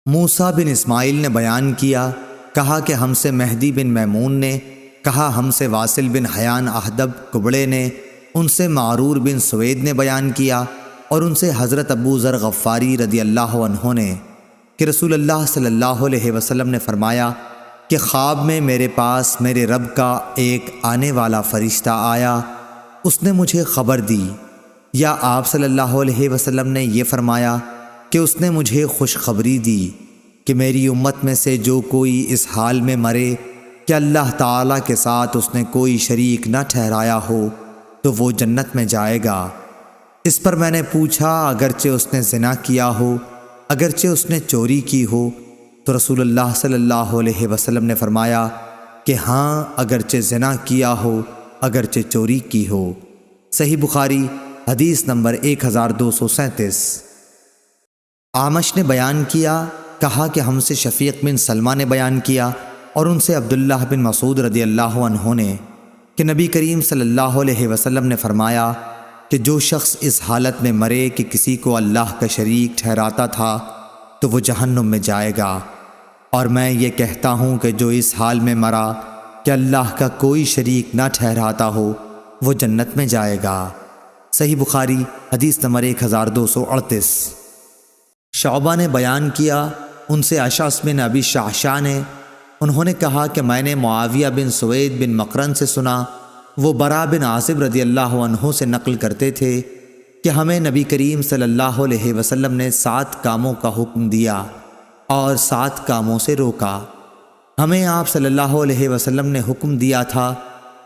موسیٰ بن اسماعیل نے بیان کیا، کہا کہ ہم سے مہدی بن میمون نے، کہا ہم سے واصل بن حیان احدب کبڑے نے، ان سے معرور بن سوید نے بیان کیا، اور ان سے حضرت ابو ذر غفاری رضی اللہ عنہ نے کہ رسول اللہ صلی اللہ علیہ وسلم نے فرمایا کہ خواب میں میرے پاس میرے رب کا ایک آنے والا فرشتہ آیا، اس نے مجھے خبر دی، یا آپ صلی اللہ علیہ وسلم نے یہ فرمایا کہ اس نے مجھے خوشخبری دی کہ میری امت میں سے جو کوئی اس حال میں مرے کہ اللہ تعالیٰ کے ساتھ اس نے کوئی شریک نہ ٹھہرایا ہو تو وہ جنت میں جائے گا۔ اس پر میں نے پوچھا، اگرچہ اس نے زنا کیا ہو، اگرچہ اس نے چوری کی ہو؟ تو رسول اللہ صلی اللہ علیہ وسلم نے فرمایا کہ ہاں، اگرچہ زنا کیا ہو، اگرچہ چوری کی ہو۔ صحیح بخاری حدیث نمبر 1237۔ اعمش نے بیان کیا، کہا کہ ہم سے شفیق بن سلمہ نے بیان کیا، اور ان سے عبداللہ بن مسعود رضی اللہ عنہ نے کہ نبی کریم صلی اللہ علیہ وسلم نے فرمایا کہ جو شخص اس حالت میں مرے کہ کسی کو اللہ کا شریک ٹھہراتا تھا تو وہ جہنم میں جائے گا، اور میں یہ کہتا ہوں کہ جو اس حال میں مرا کہ اللہ کا کوئی شریک نہ ٹھہراتا ہو وہ جنت میں جائے گا۔ صحیح بخاری حدیث نمبر 1238۔ شعبہ نے بیان کیا، ان سے اشعث بن ابی شعشاع نے، انہوں نے کہا کہ میں نے معاویہ بن سوید بن مقرن سے سنا، وہ برا بن عازب رضی اللہ عنہ سے نقل کرتے تھے کہ ہمیں نبی کریم صلی اللہ علیہ وسلم نے 7 کاموں کا حکم دیا اور 7 کاموں سے روکا۔ ہمیں آپ صلی اللہ علیہ وسلم نے حکم دیا تھا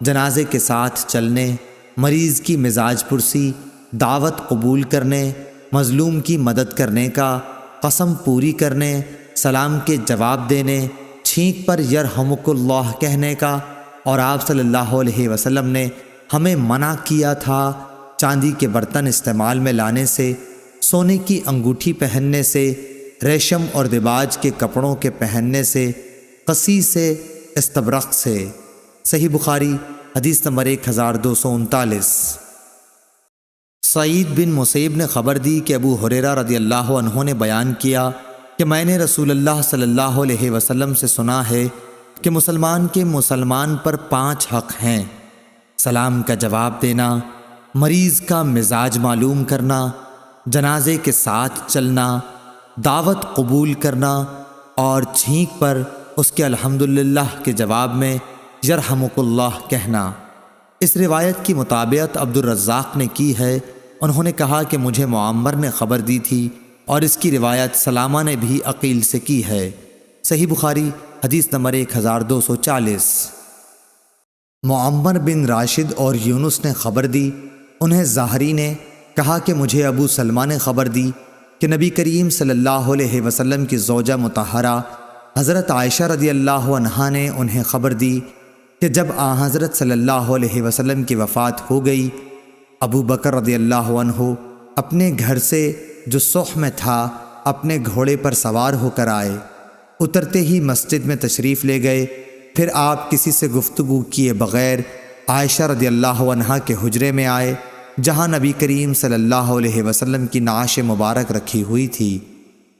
جنازے کے ساتھ چلنے، مریض کی مزاج پرسی، دعوت قبول کرنے، مظلوم کی مدد کرنے کا، قسم پوری کرنے، سلام کے جواب دینے، چھینک پر یرحمک اللہ کہنے کا، اور آپ صلی اللہ علیہ وسلم نے ہمیں منع کیا تھا چاندی کے برتن استعمال میں لانے سے، سونے کی انگوٹھی پہننے سے، ریشم اور دباج کے کپڑوں کے پہننے سے، قصی سے، استبرق سے۔ صحیح بخاری حدیث نمبر 1239۔ سعید بن مسیب نے خبر دی کہ ابو ہریرہ رضی اللہ عنہ نے بیان کیا کہ میں نے رسول اللہ صلی اللہ علیہ وسلم سے سنا ہے کہ مسلمان کے مسلمان پر 5 حق ہیں: سلام کا جواب دینا، مریض کا مزاج معلوم کرنا، جنازے کے ساتھ چلنا، دعوت قبول کرنا، اور چھینک پر اس کے الحمدللہ کے جواب میں یرحمک اللہ کہنا۔ اس روایت کی مطابقت عبد الرزاق نے کی ہے، انہوں نے کہا کہ مجھے معمر نے خبر دی تھی، اور اس کی روایت سلامہ نے بھی عقیل سے کی ہے۔ صحیح بخاری حدیث نمبر 1240۔ معمر بن راشد اور یونس نے خبر دی، انہیں زہری نے کہا کہ مجھے ابو سلمہ نے خبر دی کہ نبی کریم صلی اللہ علیہ وسلم کی زوجہ مطہرہ حضرت عائشہ رضی اللہ عنہا نے انہیں خبر دی کہ جب حضرت صلی اللہ علیہ وسلم کی وفات ہو گئی، ابو بکر رضی اللہ عنہ اپنے گھر سے جو صح میں تھا اپنے گھوڑے پر سوار ہو کر آئے، اترتے ہی مسجد میں تشریف لے گئے، پھر آپ کسی سے گفتگو کیے بغیر عائشہ رضی اللہ عنہا کے حجرے میں آئے جہاں نبی کریم صلی اللہ علیہ وسلم کی نعش مبارک رکھی ہوئی تھی،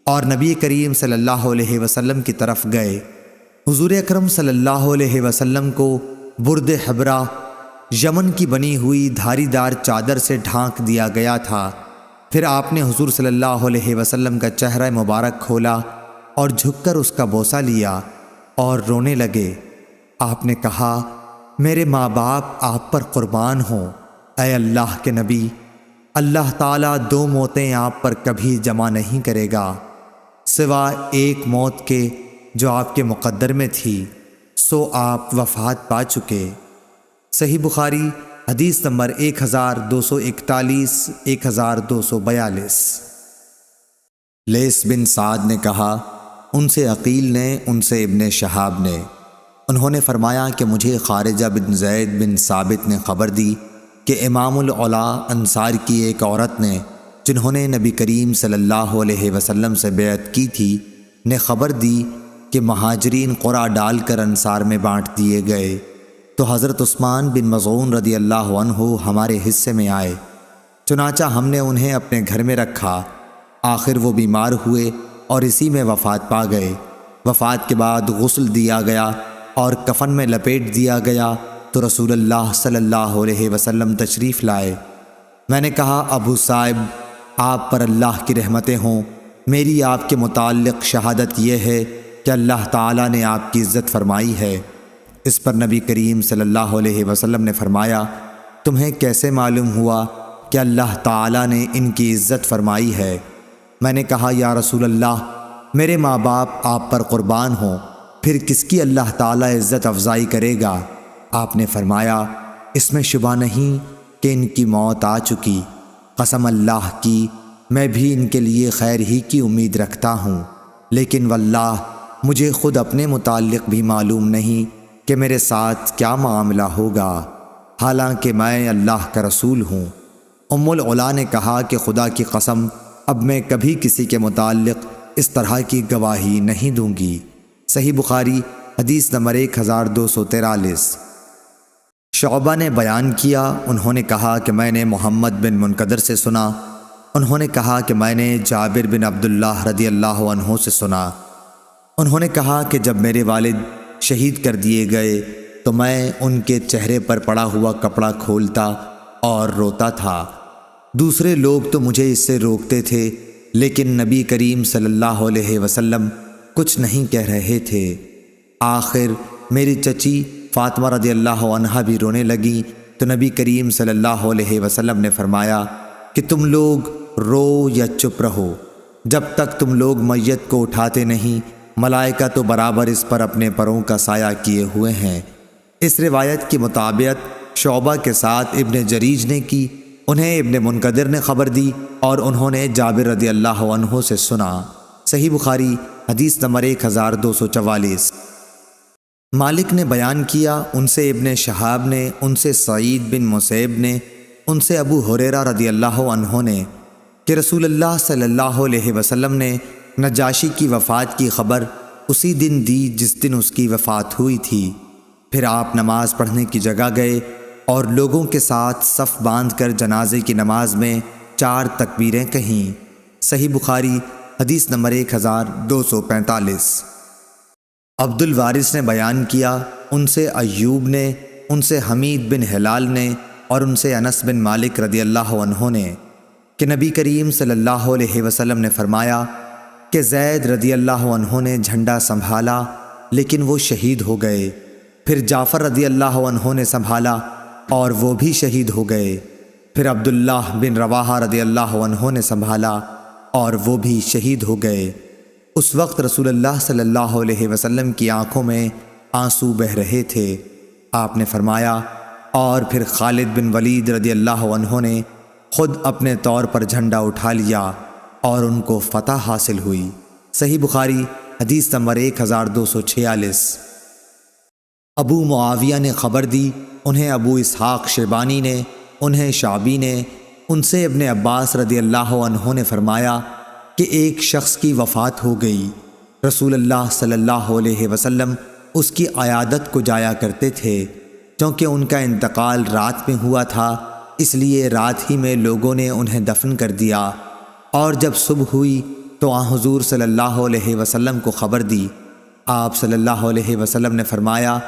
اور نبی کریم صلی اللہ علیہ وسلم کی طرف گئے۔ حضور اکرم صلی اللہ علیہ وسلم کو برد حبرہ یمن کی بنی ہوئی دھاری دار چادر سے ڈھانک دیا گیا تھا۔ پھر آپ نے حضور صلی اللہ علیہ وسلم کا چہرہ مبارک کھولا اور جھک کر اس کا بوسہ لیا اور رونے لگے۔ آپ نے کہا، میرے ماں باپ آپ پر قربان ہوں، اے اللہ کے نبی، اللہ تعالیٰ 2 موتیں آپ پر کبھی جمع نہیں کرے گا سوائے ایک موت کے جو آپ کے مقدر میں تھی، سو آپ وفات پا چکے۔ صحیح بخاری حدیث نمبر 1241، 1242۔ لیث بن سعد نے کہا، ان سے عقیل نے، ان سے ابن شہاب نے، انہوں نے فرمایا کہ مجھے خارجہ بن زید بن ثابت نے خبر دی کہ امام العلا انصار کی ایک عورت نے، جنہوں نے نبی کریم صلی اللہ علیہ وسلم سے بیعت کی تھی، نے خبر دی کہ مہاجرین قرعہ ڈال کر انصار میں بانٹ دیے گئے، تو حضرت عثمان بن مظعون رضی اللہ عنہ ہمارے حصے میں آئے، چنانچہ ہم نے انہیں اپنے گھر میں رکھا۔ آخر وہ بیمار ہوئے اور اسی میں وفات پا گئے۔ وفات کے بعد غسل دیا گیا اور کفن میں لپیٹ دیا گیا تو رسول اللہ صلی اللہ علیہ وسلم تشریف لائے۔ میں نے کہا ابو صائب، آپ پر اللہ کی رحمتیں ہوں، میری آپ کے متعلق شہادت یہ ہے کہ اللہ تعالیٰ نے آپ کی عزت فرمائی ہے۔ اس پر نبی کریم صلی اللہ علیہ وسلم نے فرمایا، تمہیں کیسے معلوم ہوا کہ اللہ تعالیٰ نے ان کی عزت فرمائی ہے؟ میں نے کہا یا رسول اللہ، میرے ماں باپ آپ پر قربان ہوں، پھر کس کی اللہ تعالیٰ عزت افزائی کرے گا؟ آپ نے فرمایا، اس میں شبہ نہیں کہ ان کی موت آ چکی، قسم اللہ کی میں بھی ان کے لیے خیر ہی کی امید رکھتا ہوں، لیکن واللہ مجھے خود اپنے متعلق بھی معلوم نہیں کہ میرے ساتھ کیا معاملہ ہوگا، حالانکہ میں اللہ کا رسول ہوں۔ ام العلا نے کہا کہ خدا کی قسم اب میں کبھی کسی کے متعلق اس طرح کی گواہی نہیں دوں گی۔ صحیح بخاری حدیث نمبر 1243۔ شعبہ نے بیان کیا، انہوں نے کہا کہ میں نے محمد بن منقدر سے سنا، انہوں نے کہا کہ میں نے جابر بن عبداللہ رضی اللہ عنہ سے سنا، انہوں نے کہا کہ جب میرے والد شہید کر دیے گئے تو میں ان کے چہرے پر پڑا ہوا کپڑا کھولتا اور روتا تھا۔ دوسرے لوگ تو مجھے اس سے روکتے تھے، لیکن نبی کریم صلی اللہ علیہ وسلم کچھ نہیں کہہ رہے تھے۔ آخر میری چچی فاطمہ رضی اللہ عنہا بھی رونے لگیں تو نبی کریم صلی اللہ علیہ وسلم نے فرمایا کہ تم لوگ رو یا چپ رہو، جب تک تم لوگ میت کو اٹھاتے نہیں، ملائکہ تو برابر اس پر اپنے پروں کا سایہ کیے ہوئے ہیں۔ اس روایت کی مطابقت شعبہ کے ساتھ ابن جریج نے کی، انہیں ابن منقدر نے خبر دی اور انہوں نے جابر رضی اللہ عنہ سے سنا۔ صحیح بخاری حدیث نمبر 1244۔ مالک نے بیان کیا، ان سے ابن شہاب نے، ان سے سعید بن مسیب نے، ان سے ابو ہریرہ رضی اللہ عنہ نے کہ رسول اللہ صلی اللہ علیہ وسلم نے نجاشی کی وفات کی خبر اسی دن دی جس دن اس کی وفات ہوئی تھی۔ پھر آپ نماز پڑھنے کی جگہ گئے اور لوگوں کے ساتھ صف باندھ کر جنازے کی نماز میں 4 تکبیریں کہیں۔ صحیح بخاری حدیث نمبر 1245۔ عبد الوارث نے بیان کیا، ان سے ایوب نے، ان سے حمید بن ہلال نے اور ان سے انس بن مالک رضی اللہ عنہ نے کہ نبی کریم صلی اللہ علیہ وسلم نے فرمایا کہ زید رضی اللہ عنہ نے جھنڈا سنبھالا لیکن وہ شہید ہو گئے، پھر جعفر رضی اللہ عنہ نے سنبھالا اور وہ بھی شہید ہو گئے، پھر عبداللہ بن رواحہ رضی اللہ عنہ نے سنبھالا اور وہ بھی شہید ہو گئے۔ اس وقت رسول اللہ صلی اللہ علیہ وسلم کی آنکھوں میں آنسو بہہ رہے تھے۔ آپ نے فرمایا، اور پھر خالد بن ولید رضی اللہ عنہ نے خود اپنے طور پر جھنڈا اٹھا لیا اور ان کو فتح حاصل ہوئی۔ صحیح بخاری حدیث نمبر 1246۔ ابو معاویہ نے خبر دی، انہیں ابو اسحاق شیبانی نے، انہیں شعبی نے، ان سے ابن عباس رضی اللہ عنہ نے فرمایا کہ ایک شخص کی وفات ہو گئی، رسول اللہ صلی اللہ علیہ وسلم اس کی عیادت کو جایا کرتے تھے، کیونکہ ان کا انتقال رات میں ہوا تھا، اس لیے رات ہی میں لوگوں نے انہیں دفن کر دیا، اور جب صبح ہوئی تو حضور صلی اللہ علیہ وسلم کو خبر دی۔ آپ صلی اللہ علیہ وسلم نے فرمایا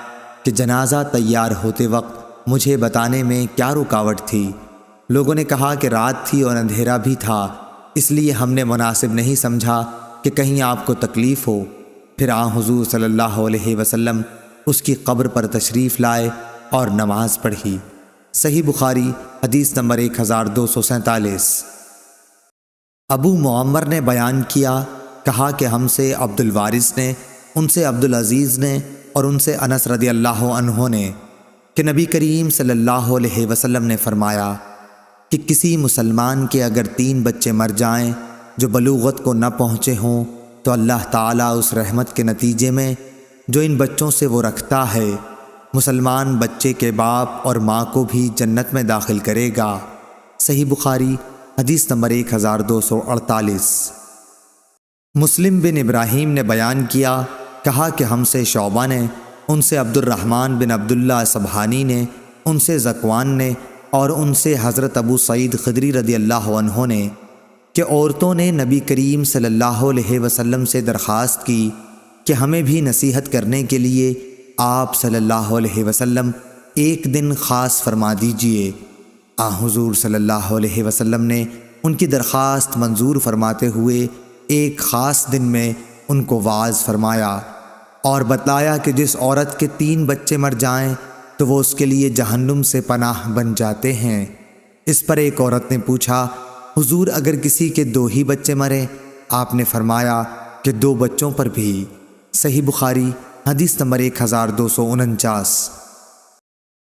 کہ جنازہ تیار ہوتے وقت مجھے بتانے میں کیا رکاوٹ تھی؟ لوگوں نے کہا کہ رات تھی اور اندھیرا بھی تھا، اس لیے ہم نے مناسب نہیں سمجھا کہ کہیں آپ کو تکلیف ہو۔ پھر حضور صلی اللہ علیہ وسلم اس کی قبر پر تشریف لائے اور نماز پڑھی۔ صحیح بخاری حدیث نمبر 1247۔ ابو معمر نے بیان کیا، کہا کہ ہم سے عبد الوارث نے، ان سے عبد العزیز نے اور ان سے انس رضی اللہ عنہ نے کہ نبی کریم صلی اللہ علیہ وسلم نے فرمایا کہ کسی مسلمان کے اگر 3 بچے مر جائیں جو بلوغت کو نہ پہنچے ہوں تو اللہ تعالیٰ اس رحمت کے نتیجے میں جو ان بچوں سے وہ رکھتا ہے، مسلمان بچے کے باپ اور ماں کو بھی جنت میں داخل کرے گا۔ صحیح بخاری حدیث نمبر 1248۔ مسلم بن ابراہیم نے بیان کیا، کہا کہ ہم سے شعبہ نے، ان سے عبد الرحمن بن عبداللہ سبحانی نے، ان سے ذکوان نے اور ان سے حضرت ابو سعید خدری رضی اللہ عنہ نے کہ عورتوں نے نبی کریم صلی اللہ علیہ وسلم سے درخواست کی کہ ہمیں بھی نصیحت کرنے کے لیے آپ صلی اللہ علیہ وسلم ایک دن خاص فرما دیجئے۔ حضور صلی اللہ علیہ وسلم نے ان کی درخواست منظور فرماتے ہوئے ایک خاص دن میں ان کو واعظ فرمایا اور بتلایا کہ جس عورت کے 3 بچے مر جائیں تو وہ اس کے لیے جہنم سے پناہ بن جاتے ہیں۔ اس پر ایک عورت نے پوچھا، حضور اگر کسی کے 2 ہی بچے مریں؟ آپ نے فرمایا کہ 2 بچوں پر بھی۔ صحیح بخاری حدیث نمبر 1249۔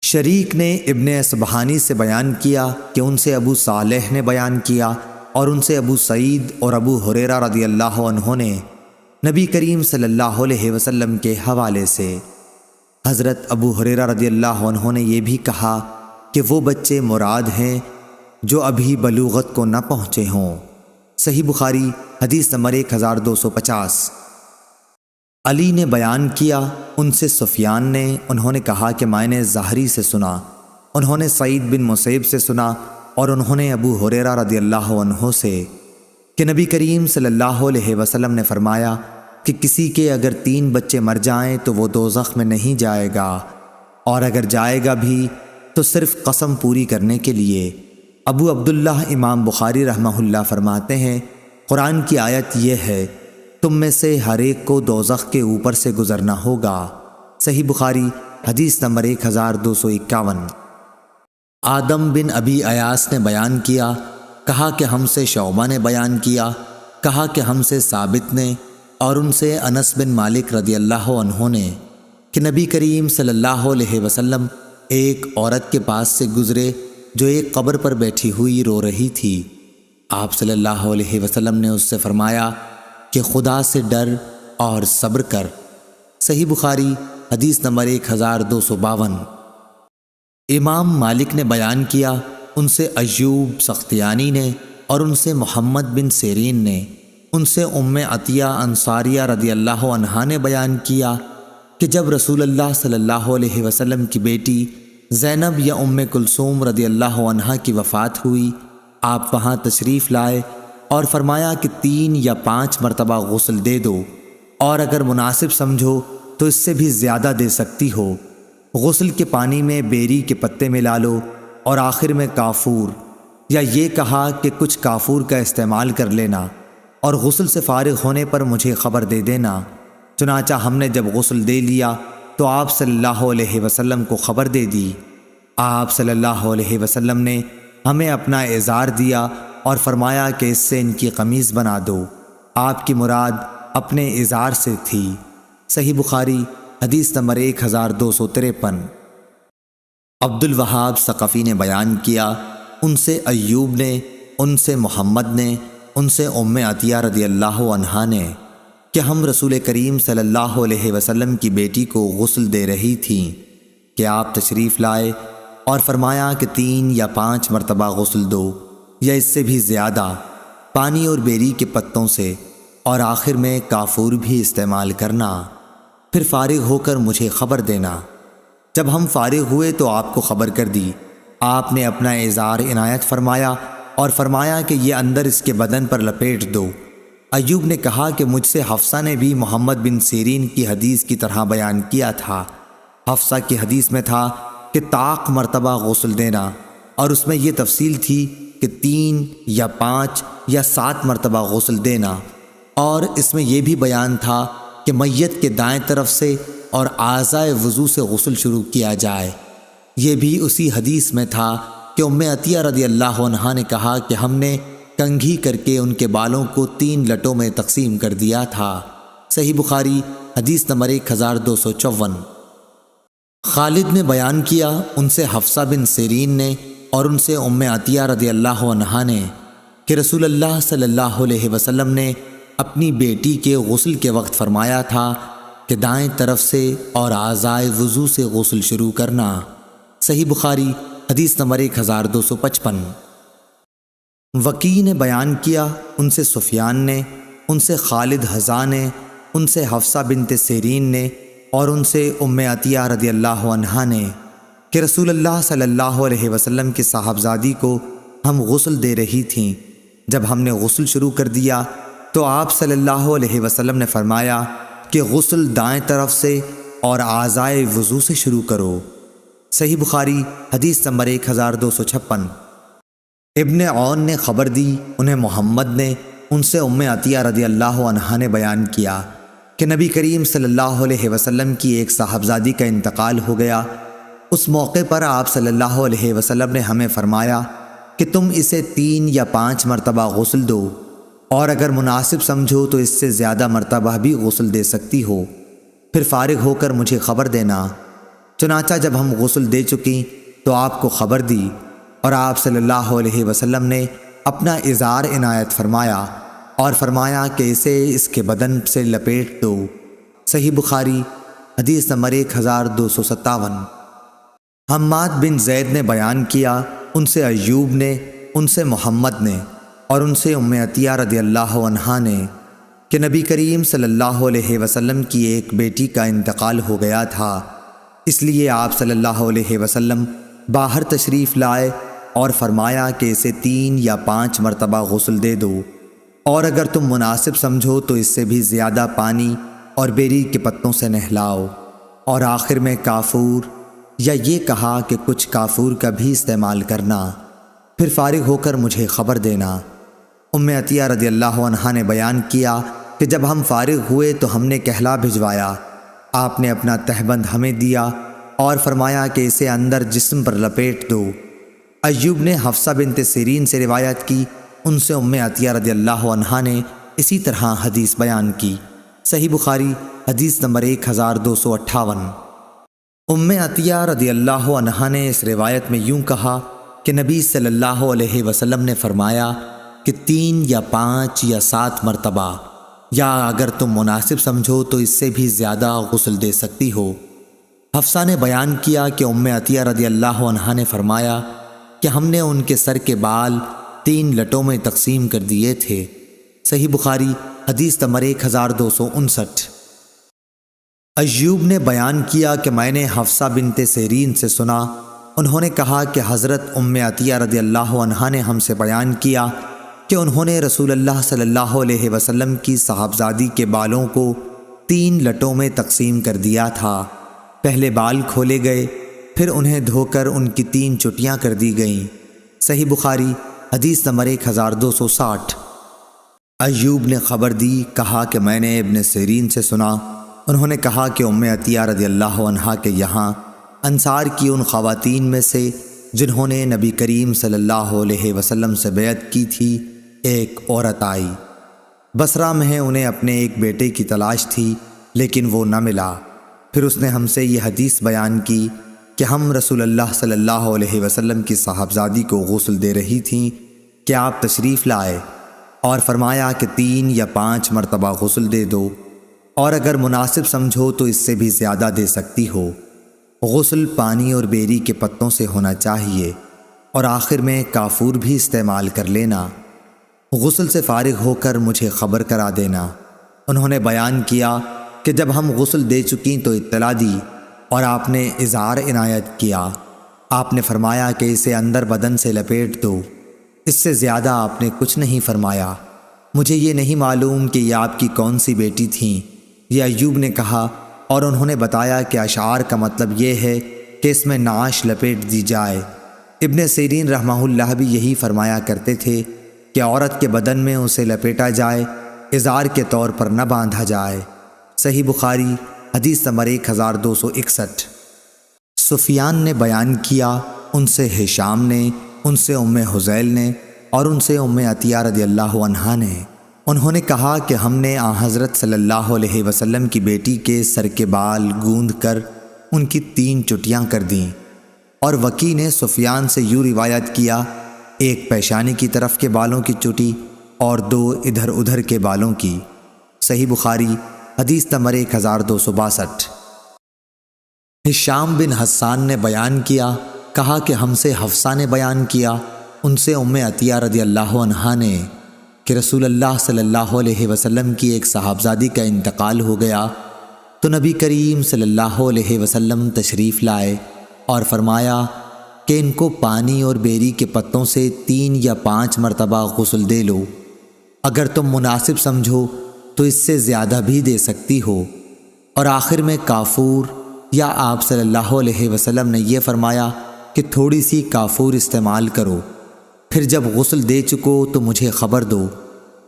شریک نے ابن اصبہانی سے بیان کیا کہ ان سے ابو صالح نے بیان کیا اور ان سے ابو سعید اور ابو ہریرہ رضی اللہ عنہ نے نبی کریم صلی اللہ علیہ وسلم کے حوالے سے۔ حضرت ابو ہریرہ رضی اللہ عنہ نے یہ بھی کہا کہ وہ بچے مراد ہیں جو ابھی بلوغت کو نہ پہنچے ہوں۔ صحیح بخاری حدیث نمبر 1250۔ علی نے بیان کیا ان سے سفیان نے، انہوں نے کہا کہ میں نے زہری سے سنا، انہوں نے سعید بن مسیب سے سنا اور انہوں نے ابو ہریرہ رضی اللہ عنہ سے کہ نبی کریم صلی اللہ علیہ وسلم نے فرمایا کہ کسی کے اگر 3 بچے مر جائیں تو وہ دوزخ میں نہیں جائے گا، اور اگر جائے گا بھی تو صرف قسم پوری کرنے کے لیے۔ ابو عبداللہ امام بخاری رحمہ اللہ فرماتے ہیں قرآن کی آیت یہ ہے، تم میں سے ہر ایک کو دوزخ کے اوپر سے گزرنا ہوگا۔ صحیح بخاری حدیث نمبر 1251۔ آدم بن ابی ایاس نے بیان کیا، کہا کہ ہم سے شعبہ نے بیان کیا، کہا کہ ہم سے ثابت نے اور ان سے انس بن مالک رضی اللہ عنہ نے کہ نبی کریم صلی اللہ علیہ وسلم ایک عورت کے پاس سے گزرے جو ایک قبر پر بیٹھی ہوئی رو رہی تھی۔ آپ صلی اللہ علیہ وسلم نے اس سے فرمایا کہ خدا سے ڈر اور صبر کر۔ صحیح بخاری حدیث نمبر 1252۔ امام مالک نے بیان کیا ان سے ایوب سختیانی نے اور ان سے محمد بن سیرین نے، ان سے ام عطیہ انصاریہ رضی اللہ عنہا نے بیان کیا کہ جب رسول اللہ صلی اللہ علیہ وسلم کی بیٹی زینب یا ام کلثوم رضی اللہ عنہا کی وفات ہوئی، آپ وہاں تشریف لائے اور فرمایا کہ 3 یا 5 مرتبہ غسل دے دو، اور اگر مناسب سمجھو تو اس سے بھی زیادہ دے سکتی ہو۔ غسل کے پانی میں بیری کے پتے ملا لو اور آخر میں کافور، یا یہ کہا کہ کچھ کافور کا استعمال کر لینا، اور غسل سے فارغ ہونے پر مجھے خبر دے دینا۔ چنانچہ ہم نے جب غسل دے لیا تو آپ صلی اللہ علیہ وسلم کو خبر دے دی۔ آپ صلی اللہ علیہ وسلم نے ہمیں اپنا ازار دیا اور فرمایا کہ اس سے ان کی قمیض بنا دو۔ آپ کی مراد اپنے ازار سے تھی۔ صحیح بخاری حدیث نمبر 1253۔ عبد الوہاب ثقفی نے بیان کیا ان سے ایوب نے، ان سے محمد نے، ان سے ام عطیہ رضی اللہ عنہا نے کہ ہم رسول کریم صلی اللہ علیہ وسلم کی بیٹی کو غسل دے رہی تھیں کہ آپ تشریف لائے اور فرمایا کہ 3 یا 5 مرتبہ غسل دو، یا اس سے بھی زیادہ، پانی اور بیری کے پتوں سے، اور آخر میں کافور بھی استعمال کرنا، پھر فارغ ہو کر مجھے خبر دینا۔ جب ہم فارغ ہوئے تو آپ کو خبر کر دی۔ آپ نے اپنا ازار عنایت فرمایا اور فرمایا کہ یہ اندر اس کے بدن پر لپیٹ دو۔ ایوب نے کہا کہ مجھ سے حفصہ نے بھی محمد بن سیرین کی حدیث کی طرح بیان کیا تھا۔ حفصہ کی حدیث میں تھا کہ طاق مرتبہ غسل دینا، اور اس میں یہ تفصیل تھی کہ 3 یا 5 یا 7 مرتبہ غسل دینا، اور اس میں یہ بھی بیان تھا کہ میت کے دائیں طرف سے اور اعضائے وضو سے غسل شروع کیا جائے۔ یہ بھی اسی حدیث میں تھا کہ ام عطیہ رضی اللہ عنہا نے کہا کہ ہم نے کنگھی کر کے ان کے بالوں کو 3 لٹوں میں تقسیم کر دیا تھا۔ صحیح بخاری حدیث نمبر 1254۔ خالد نے بیان کیا ان سے حفصہ بن سیرین نے اور ان سے ام عطیہ رضی اللہ عنہا نے کہ رسول اللہ صلی اللہ علیہ وسلم نے اپنی بیٹی کے غسل کے وقت فرمایا تھا کہ دائیں طرف سے اور اعضائے وضو سے غسل شروع کرنا۔ صحیح بخاری حدیث نمبر 1255۔ وکیع نے بیان کیا ان سے سفیان نے، ان سے خالد حذا نے، ان سے حفصہ بنت سیرین نے اور ان سے ام عطیہ رضی اللہ عنہا نے کہ رسول اللہ صلی اللہ علیہ وسلم کے صاحبزادی کو ہم غسل دے رہی تھیں جب ہم نے غسل شروع کر دیا تو آپ صلی اللہ علیہ وسلم نے فرمایا کہ غسل دائیں طرف سے اور اعضائے وضو سے شروع کرو۔ صحیح بخاری حدیث نمبر 1256۔ ابن عون نے خبر دی، انہیں محمد نے ان سے ام عطیہ رضی اللہ عنہا نے بیان کیا کہ نبی کریم صلی اللہ علیہ وسلم کی ایک صاحبزادی کا انتقال ہو گیا۔ اس موقع پر آپ صلی اللہ علیہ وسلم نے ہمیں فرمایا کہ تم اسے 3 یا 5 مرتبہ غسل دو، اور اگر مناسب سمجھو تو اس سے زیادہ مرتبہ بھی غسل دے سکتی ہو، پھر فارغ ہو کر مجھے خبر دینا۔ چنانچہ جب ہم غسل دے چکیں تو آپ کو خبر دی، اور آپ صلی اللہ علیہ وسلم نے اپنا ازار عنایت فرمایا اور فرمایا کہ اسے اس کے بدن سے لپیٹ دو۔ صحیح بخاری حدیث نمبر 1257۔ حماد بن زید نے بیان کیا، ان سے ایوب نے، ان سے محمد نے، اور ان سے ام عطیہ رضی اللہ عنہا نے کہ نبی کریم صلی اللہ علیہ وسلم کی ایک بیٹی کا انتقال ہو گیا تھا، اس لیے آپ صلی اللہ علیہ وسلم باہر تشریف لائے اور فرمایا کہ اسے 3 یا 5 مرتبہ غسل دے دو، اور اگر تم مناسب سمجھو تو اس سے بھی زیادہ پانی اور بیری کے پتوں سے نہلاؤ، اور آخر میں کافور، یا یہ کہا کہ کچھ کافور کا بھی استعمال کرنا، پھر فارغ ہو کر مجھے خبر دینا۔ ام عطیہ رضی اللہ عنہا نے بیان کیا کہ جب ہم فارغ ہوئے تو ہم نے کہلا بھجوایا، آپ نے اپنا تہبند ہمیں دیا اور فرمایا کہ اسے اندر جسم پر لپیٹ دو۔ ایوب نے حفصہ بنت سیرین سے روایت کی، ان سے ام عطیہ رضی اللہ عنہا نے اسی طرح حدیث بیان کی۔ صحیح بخاری حدیث نمبر 1258۔ ام عطیہ رضی اللہ عنہا نے اس روایت میں یوں کہا کہ نبی صلی اللہ علیہ وسلم نے فرمایا کہ 3 یا 5 یا 7 مرتبہ، یا اگر تم مناسب سمجھو تو اس سے بھی زیادہ غسل دے سکتی ہو۔ حفصہ نے بیان کیا کہ ام عطیہ رضی اللہ عنہا نے فرمایا کہ ہم نے ان کے سر کے بال 3 لٹوں میں تقسیم کر دیے تھے۔ صحیح بخاری حدیث نمبر 1259۔ ایوب نے بیان کیا کہ میں نے حفصہ بنت سیرین سے سنا، انہوں نے کہا کہ حضرت ام عطیہ رضی اللہ عنہا نے ہم سے بیان کیا کہ انہوں نے رسول اللہ صلی اللہ علیہ وسلم کی صاحبزادی کے بالوں کو 3 لٹوں میں تقسیم کر دیا تھا۔ پہلے بال کھولے گئے، پھر انہیں دھو کر ان کی 3 چٹیاں کر دی گئیں۔ صحیح بخاری حدیث نمبر 1260۔ ایوب نے خبر دی، کہا کہ میں نے ابن سیرین سے سنا، انہوں نے کہا کہ ام عطیہ رضی اللہ عنہا کے یہاں انصار کی ان خواتین میں سے جنہوں نے نبی کریم صلی اللہ علیہ وسلم سے بیعت کی تھی ایک عورت آئی۔ بصرہ میں انہیں اپنے ایک بیٹے کی تلاش تھی لیکن وہ نہ ملا۔ پھر اس نے ہم سے یہ حدیث بیان کی کہ ہم رسول اللہ صلی اللہ علیہ وسلم کی صاحبزادی کو غسل دے رہی تھیں کہ آپ تشریف لائے اور فرمایا کہ 3 یا 5 مرتبہ غسل دے دو، اور اگر مناسب سمجھو تو اس سے بھی زیادہ دے سکتی ہو۔ غسل پانی اور بیری کے پتوں سے ہونا چاہیے، اور آخر میں کافور بھی استعمال کر لینا۔ غسل سے فارغ ہو کر مجھے خبر کرا دینا۔ انہوں نے بیان کیا کہ جب ہم غسل دے چکیں تو اطلاع دی، اور آپ نے اظہار عنایت کیا۔ آپ نے فرمایا کہ اسے اندر بدن سے لپیٹ دو، اس سے زیادہ آپ نے کچھ نہیں فرمایا۔ مجھے یہ نہیں معلوم کہ یہ آپ کی کون سی بیٹی تھیں، یہ ایوب نے کہا، اور انہوں نے بتایا کہ اشعار کا مطلب یہ ہے کہ اس میں نعش لپیٹ دی جائے۔ ابن سیرین رحمہ اللہ بھی یہی فرمایا کرتے تھے کہ عورت کے بدن میں اسے لپیٹا جائے، اظہار کے طور پر نہ باندھا جائے۔ صحیح بخاری حدیث نمبر 1261۔ سفیان نے بیان کیا، ان سے ہشام نے، ان سے ام حذیل نے، اور ان سے ام عطیہ رضی اللہ عنہا نے، انہوں نے کہا کہ ہم نے حضرت صلی اللہ علیہ وسلم کی بیٹی کے سر کے بال گوندھ کر ان کی 3 چٹیاں کر دیں۔ اور وکی نے سفیان سے یوں روایت کیا، ایک پیشانی کی طرف کے بالوں کی چٹی اور 2 ادھر ادھر کے بالوں کی۔ صحیح بخاری حدیث نمبر 1262۔ ہشام بن حسان نے بیان کیا، کہا کہ ہم سے حفصہ نے بیان کیا، ان سے ام عطیہ رضی اللہ عنہا نے کہ رسول اللہ صلی اللہ علیہ وسلم کی ایک صاحبزادی کا انتقال ہو گیا تو نبی کریم صلی اللہ علیہ وسلم تشریف لائے اور فرمایا کہ ان کو پانی اور بیری کے پتوں سے 3 یا 5 مرتبہ غسل دے لو، اگر تم مناسب سمجھو تو اس سے زیادہ بھی دے سکتی ہو۔ اور آخر میں کافور یا آپ صلی اللہ علیہ وسلم نے یہ فرمایا کہ تھوڑی سی کافور استعمال کرو، پھر جب غسل دے چکو تو مجھے خبر دو۔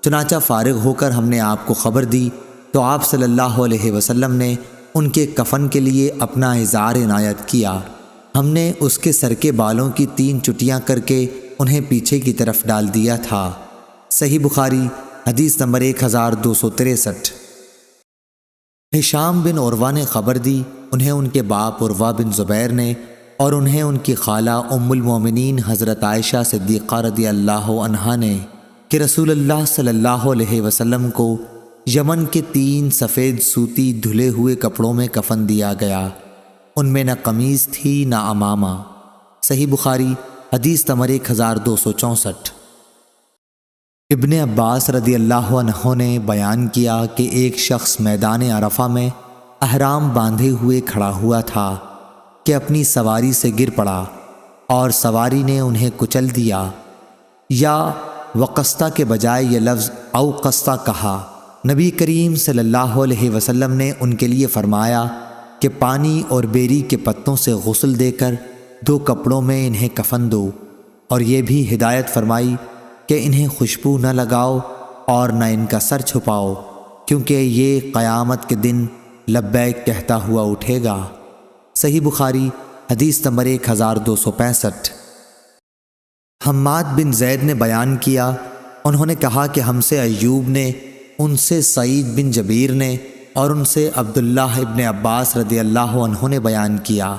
چنانچہ فارغ ہو کر ہم نے آپ کو خبر دی تو آپ صلی اللہ علیہ وسلم نے ان کے کفن کے لیے اپنا اظہار عنایت کیا۔ ہم نے اس کے سر کے بالوں کی 3 چٹیاں کر کے انہیں پیچھے کی طرف ڈال دیا تھا۔ صحیح بخاری حدیث نمبر 1263۔ ہشام بن عروہ نے خبر دی، انہیں ان کے باپ عروہ بن زبیر نے، اور انہیں ان کی خالہ ام المومنین حضرت عائشہ صدیقہ رضی اللہ عنہا نے، کہ رسول اللہ صلی اللہ علیہ وسلم کو یمن کے 3 سفید سوتی دھلے ہوئے کپڑوں میں کفن دیا گیا، ان میں نہ قمیض تھی نہ عمامہ۔ صحیح بخاری حدیث نمبر 1264۔ ابن عباس رضی اللہ عنہ نے بیان کیا کہ ایک شخص میدان عرفہ میں احرام باندھے ہوئے کھڑا ہوا تھا کہ اپنی سواری سے گر پڑا اور سواری نے انہیں کچل دیا، یا وقستہ کے بجائے یہ لفظ اوقستہ کہا۔ نبی کریم صلی اللہ علیہ وسلم نے ان کے لیے فرمایا کہ پانی اور بیری کے پتوں سے غسل دے کر 2 کپڑوں میں انہیں کفن دو، اور یہ بھی ہدایت فرمائی کہ انہیں خوشبو نہ لگاؤ اور نہ ان کا سر چھپاؤ، کیونکہ یہ قیامت کے دن لبیک کہتا ہوا اٹھے گا۔ صحیح بخاری حدیث نمبر 1265۔ حماد بن زید نے بیان کیا، انہوں نے کہا کہ ہم سے ایوب نے، ان سے سعید بن جبیر نے، اور ان سے عبداللہ ابن عباس رضی اللہ عنہ نے بیان کیا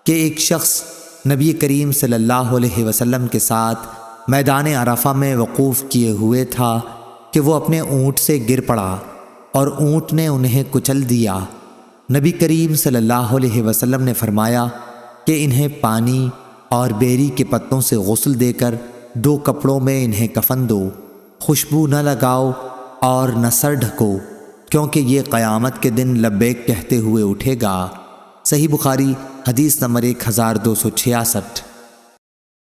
کہ ایک شخص نبی کریم صلی اللہ علیہ وسلم کے ساتھ میدان عرفہ میں وقوف کیے ہوئے تھا کہ وہ اپنے اونٹ سے گر پڑا اور اونٹ نے انہیں کچل دیا۔ نبی کریم صلی اللہ علیہ وسلم نے فرمایا کہ انہیں پانی اور بیری کے پتوں سے غسل دے کر 2 کپڑوں میں انہیں کفن دو، خوشبو نہ لگاؤ اور نہ سر ڈھکو، کیونکہ یہ قیامت کے دن لبیک کہتے ہوئے اٹھے گا۔ صحیح بخاری حدیث نمبر 1266۔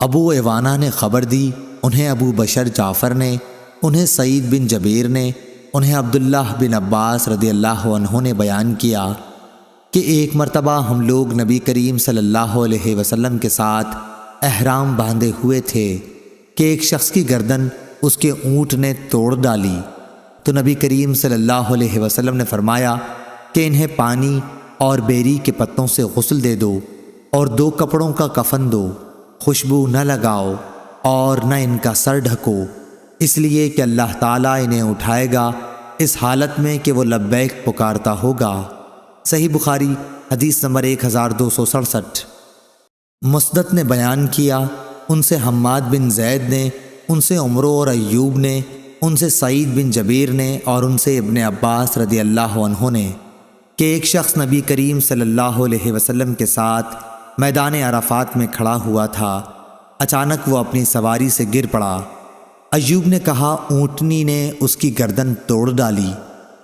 ابو عوانہ نے خبر دی، انہیں ابو بشر جعفر نے، انہیں سعید بن جبیر نے، انہیں عبداللہ بن عباس رضی اللہ عنہ نے بیان کیا کہ ایک مرتبہ ہم لوگ نبی کریم صلی اللہ علیہ وسلم کے ساتھ احرام باندھے ہوئے تھے کہ ایک شخص کی گردن اس کے اونٹ نے توڑ ڈالی، تو نبی کریم صلی اللہ علیہ وسلم نے فرمایا کہ انہیں پانی اور بیری کے پتوں سے غسل دے دو اور 2 کپڑوں کا کفن دو، خوشبو نہ لگاؤ اور نہ ان کا سر ڈھکو، اس لیے کہ اللہ تعالیٰ انہیں اٹھائے گا اس حالت میں کہ وہ لبیک پکارتا ہوگا۔ صحیح بخاری حدیث نمبر 1267۔ مسدد نے بیان کیا، ان سے حماد بن زید نے، ان سے عمرو اور ایوب نے، ان سے سعید بن جبیر نے اور ان سے ابن عباس رضی اللہ عنہ نے، کہ ایک شخص نبی کریم صلی اللہ علیہ وسلم کے ساتھ میدان عرفات میں کھڑا ہوا تھا، اچانک وہ اپنی سواری سے گر پڑا۔ ایوب نے کہا اونٹنی نے اس کی گردن توڑ ڈالی،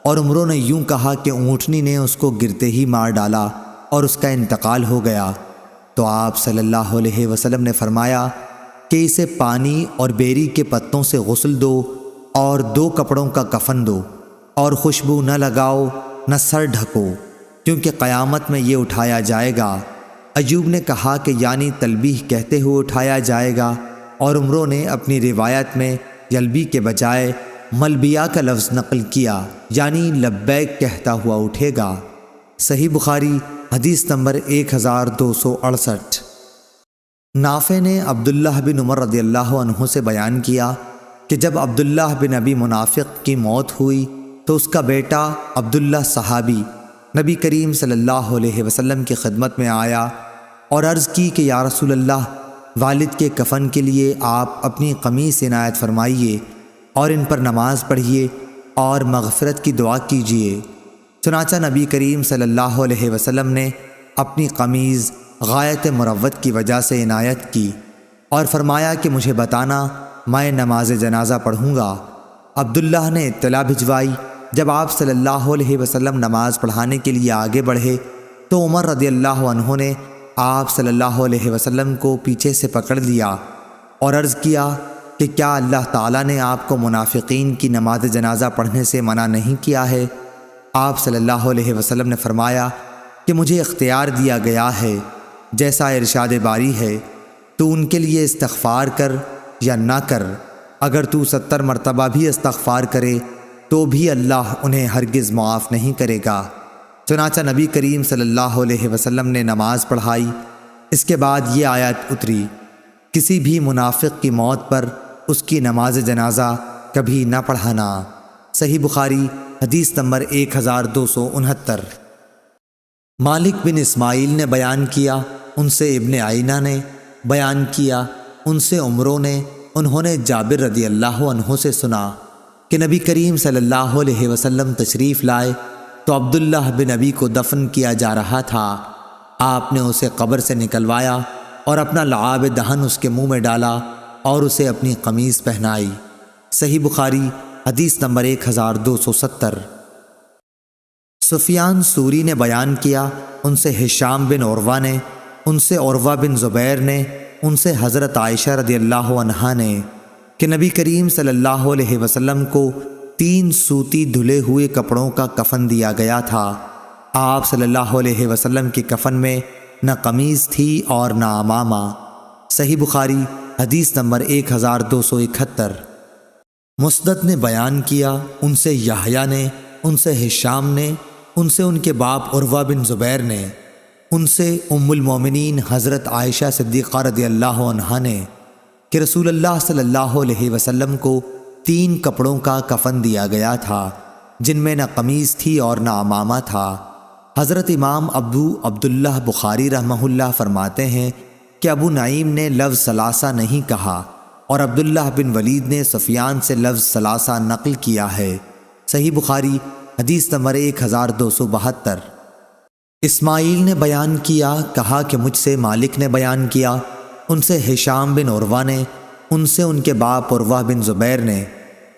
اور عمرو نے یوں کہا کہ اونٹنی نے اس کو گرتے ہی مار ڈالا اور اس کا انتقال ہو گیا۔ تو آپ صلی اللہ علیہ وسلم نے فرمایا کہ اسے پانی اور بیری کے پتوں سے غسل دو اور 2 کپڑوں کا کفن دو، اور خوشبو نہ لگاؤ نہ سر ڈھکو، کیونکہ قیامت میں یہ اٹھایا جائے گا۔ ایوب نے کہا کہ یعنی تلبیح کہتے ہوئے اٹھایا جائے گا، اور عمرو نے اپنی روایت میں یلبی کے بجائے ملبیہ کا لفظ نقل کیا، یعنی لبیک کہتا ہوا اٹھے گا۔ صحیح بخاری حدیث نمبر 1268۔ نافع نے عبداللہ بن عمر رضی اللہ عنہ سے بیان کیا کہ جب عبداللہ بن ابی منافق کی موت ہوئی تو اس کا بیٹا عبداللہ صحابی نبی کریم صلی اللہ علیہ وسلم کی خدمت میں آیا اور عرض کی کہ یا رسول اللہ، والد کے کفن کے لیے آپ اپنی قمیص عنایت فرمائیے اور ان پر نماز پڑھیے اور مغفرت کی دعا کیجیے۔ چنانچہ نبی کریم صلی اللہ علیہ وسلم نے اپنی قمیض غایت مروت کی وجہ سے عنایت کی اور فرمایا کہ مجھے بتانا، میں نماز جنازہ پڑھوں گا۔ عبداللہ نے اطلاع بھجوائی۔ جب آپ صلی اللہ علیہ وسلم نماز پڑھانے کے لیے آگے بڑھے تو عمر رضی اللہ عنہ نے آپ صلی اللہ علیہ وسلم کو پیچھے سے پکڑ لیا اور عرض کیا کہ کیا اللہ تعالیٰ نے آپ کو منافقین کی نماز جنازہ پڑھنے سے منع نہیں کیا ہے؟ آپ صلی اللہ علیہ وسلم نے فرمایا کہ مجھے اختیار دیا گیا ہے، جیسا ارشاد باری ہے، تو ان کے لیے استغفار کر یا نہ کر، اگر تو 70 مرتبہ بھی استغفار کرے تو بھی اللہ انہیں ہرگز معاف نہیں کرے گا۔ چنانچہ نبی کریم صلی اللہ علیہ وسلم نے نماز پڑھائی۔ اس کے بعد یہ آیت اتری، کسی بھی منافق کی موت پر اس کی نماز جنازہ کبھی نہ پڑھانا۔ صحیح بخاری حدیث نمبر 1269۔ مالک بن اسماعیل نے بیان کیا، ان سے ابن عینہ نے بیان کیا، ان سے عمرو نے، انہوں نے جابر رضی اللہ عنہ سے سنا کہ نبی کریم صلی اللہ علیہ وسلم تشریف لائے تو عبداللہ بن ابی کو دفن کیا جا رہا تھا۔ آپ نے اسے قبر سے نکلوایا اور اپنا لعاب دہن اس کے منہ میں ڈالا اور اسے اپنی قمیص پہنائی۔ صحیح بخاری حدیث نمبر 1270۔ سفیان ثوری نے بیان کیا، ان سے ہشام بن عروہ نے، ان سے عروہ بن زبیر نے، ان سے حضرت عائشہ رضی اللہ عنہا نے کہ نبی کریم صلی اللہ علیہ وسلم کو 3 سوتی دھلے ہوئے کپڑوں کا کفن دیا گیا تھا۔ آپ صلی اللہ علیہ وسلم کی کفن میں نہ قمیض تھی اور نہ عمامہ۔ صحیح بخاری حدیث نمبر 1271۔ مسدد نے بیان کیا، ان سے یحییٰ نے، ان سے ہشام نے، ان سے ان کے باپ عروہ بن زبیر نے، ان سے ام المومنین حضرت عائشہ صدیقہ رضی اللہ عنہا نے کہ رسول اللہ صلی اللہ علیہ وسلم کو 3 کپڑوں کا کفن دیا گیا تھا، جن میں نہ قمیض تھی اور نہ عمامہ تھا۔ حضرت امام ابو عبداللہ بخاری رحمہ اللہ فرماتے ہیں کہ ابو نعیم نے لفظ ثلاثہ نہیں کہا اور عبداللہ بن ولید نے سفیان سے لفظ ثلاثہ نقل کیا ہے۔ صحیح بخاری حدیث نمبر 1272۔ اسماعیل نے بیان کیا، کہا کہ مجھ سے مالک نے بیان کیا، ان سے ہشام بن عروہ نے، ان سے ان کے باپ عروہ بن زبیر نے،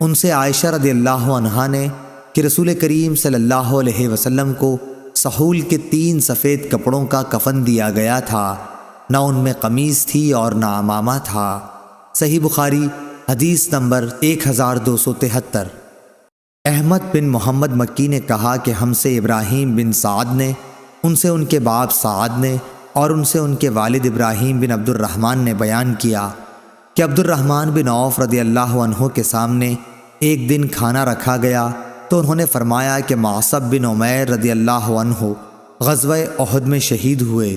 ان سے عائشہ رضی اللہ عنہا نے کہ رسول کریم صلی اللہ علیہ وسلم کو سحول کے 3 سفید کپڑوں کا کفن دیا گیا تھا، نہ ان میں قمیض تھی اور نہ عمامہ تھا۔ صحیح بخاری حدیث نمبر 1273۔ احمد بن محمد مکی نے کہا کہ ہم سے ابراہیم بن سعد نے، ان سے ان کے باپ سعد نے اور ان سے ان کے والد ابراہیم بن عبد الرحمن نے بیان کیا کہ عبد الرحمن بن عوف رضی اللہ عنہ کے سامنے ایک دن کھانا رکھا گیا تو انہوں نے فرمایا کہ معصب بن عمیر رضی اللہ عنہ غزوہ احد میں شہید ہوئے،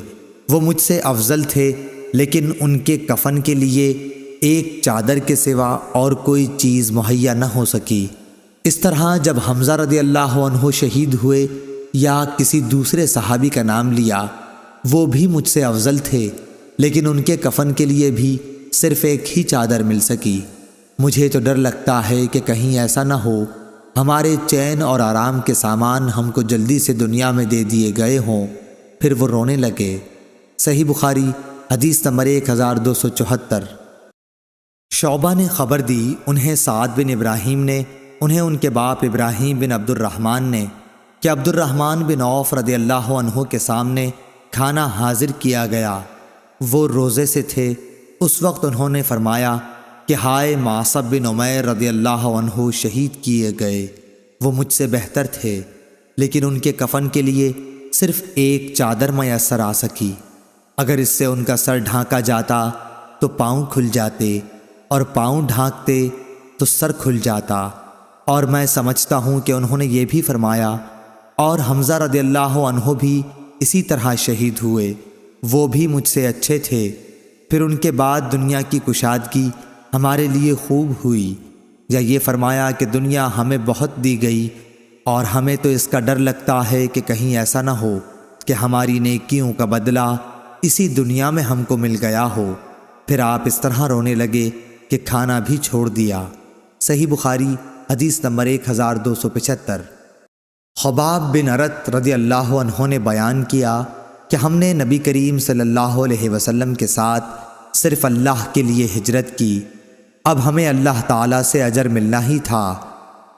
وہ مجھ سے افضل تھے، لیکن ان کے کفن کے لیے ایک چادر کے سوا اور کوئی چیز مہیا نہ ہو سکی۔ اس طرح جب حمزہ رضی اللہ عنہ شہید ہوئے یا کسی دوسرے صحابی کا نام لیا، وہ بھی مجھ سے افضل تھے، لیکن ان کے کفن کے لیے بھی صرف ایک ہی چادر مل سکی۔ مجھے تو ڈر لگتا ہے کہ کہیں ایسا نہ ہو ہمارے چین اور آرام کے سامان ہم کو جلدی سے دنیا میں دے دیے گئے ہوں۔ پھر وہ رونے لگے۔ صحیح بخاری حدیث نمبر 1274۔ شعبہ نے خبر دی، انہیں سعد بن ابراہیم نے، انہیں ان کے باپ ابراہیم بن عبد الرحمن نے کہ عبد الرحمن بن عوف رضی اللہ عنہ کے سامنے کھانا حاضر کیا گیا، وہ روزے سے تھے۔ اس وقت انہوں نے فرمایا کہ ہائے معصب بن عمیر رضی اللہ عنہ شہید کیے گئے، وہ مجھ سے بہتر تھے، لیکن ان کے کفن کے لیے صرف ایک چادر میسر آ سکی۔ اگر اس سے ان کا سر ڈھانکا جاتا تو پاؤں کھل جاتے، اور پاؤں ڈھانکتے تو سر کھل جاتا۔ اور میں سمجھتا ہوں کہ انہوں نے یہ بھی فرمایا، اور حمزہ رضی اللہ عنہ بھی اسی طرح شہید ہوئے، وہ بھی مجھ سے اچھے تھے۔ پھر ان کے بعد دنیا کی کشادگی ہمارے لیے خوب ہوئی، یا یہ فرمایا کہ دنیا ہمیں بہت دی گئی، اور ہمیں تو اس کا ڈر لگتا ہے کہ کہیں ایسا نہ ہو کہ ہماری نیکیوں کا بدلہ اسی دنیا میں ہم کو مل گیا ہو۔ پھر آپ اس طرح رونے لگے کہ کھانا بھی چھوڑ دیا۔ صحیح بخاری حدیث نمبر 1275۔ خباب بن ارت رضی اللہ عنہ نے بیان کیا کہ ہم نے نبی کریم صلی اللہ علیہ وسلم کے ساتھ صرف اللہ کے لیے ہجرت کی، اب ہمیں اللہ تعالیٰ سے اجر ملنا ہی تھا۔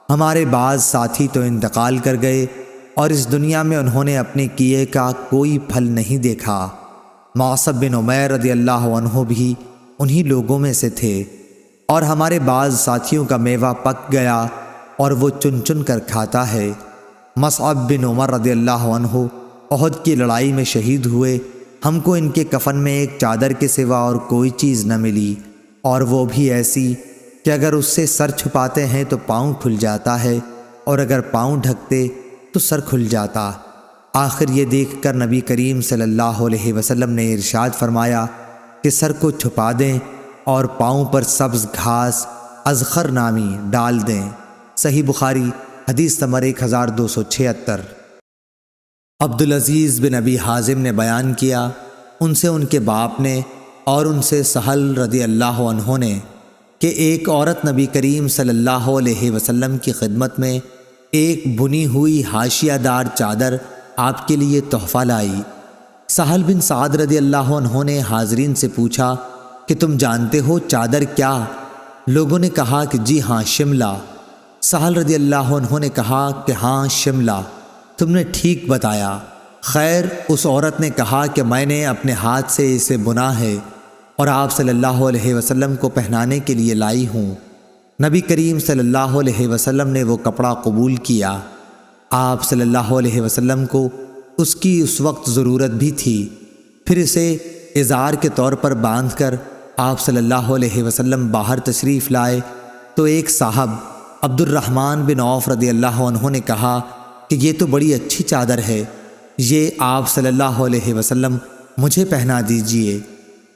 ہمارے بعض ساتھی تو انتقال کر گئے اور اس دنیا میں انہوں نے اپنے کیے کا کوئی پھل نہیں دیکھا، معصب بن عمیر رضی اللہ عنہ بھی انہی لوگوں میں سے تھے، اور ہمارے بعض ساتھیوں کا میوہ پک گیا اور وہ چن چن کر کھاتا ہے۔ مصعب بن عمر رضی اللہ عنہ احد کی لڑائی میں شہید ہوئے، ہم کو ان کے کفن میں ایک چادر کے سوا اور کوئی چیز نہ ملی، اور وہ بھی ایسی کہ اگر اس سے سر چھپاتے ہیں تو پاؤں کھل جاتا ہے، اور اگر پاؤں ڈھکتے تو سر کھل جاتا۔ آخر یہ دیکھ کر نبی کریم صلی اللہ علیہ وسلم نے ارشاد فرمایا کہ سر کو چھپا دیں اور پاؤں پر سبز گھاس اذخر نامی ڈال دیں۔ صحیح بخاری حدیث نمبر 1276۔ عبدالعزیز بن ابی حازم نے بیان کیا، ان سے ان کے باپ نے اور ان سے سہل رضی اللہ عنہ نے کہ ایک عورت نبی کریم صلی اللہ علیہ وسلم کی خدمت میں ایک بنی ہوئی حاشیہ دار چادر آپ کے لیے تحفہ لائی۔ سہل بن سعد رضی اللہ عنہ نے حاضرین سے پوچھا کہ تم جانتے ہو چادر کیا؟ لوگوں نے کہا کہ جی ہاں، شملہ۔ سہل رضی اللہ عنہ نے کہا کہ ہاں شملہ، تم نے ٹھیک بتایا۔ خیر، اس عورت نے کہا کہ میں نے اپنے ہاتھ سے اسے بنا ہے اور آپ صلی اللہ علیہ وسلم کو پہنانے کے لیے لائی ہوں۔ نبی کریم صلی اللہ علیہ وسلم نے وہ کپڑا قبول کیا۔ آپ صلی اللہ علیہ وسلم کو اس کی اس وقت ضرورت بھی تھی، پھر اسے ازار کے طور پر باندھ کر آپ صلی اللہ علیہ وسلم باہر تشریف لائے تو ایک صاحب عبد الرحمن بن عوف رضی اللہ عنہ نے کہا کہ یہ تو بڑی اچھی چادر ہے، یہ آپ صلی اللہ علیہ وسلم مجھے پہنا دیجئے۔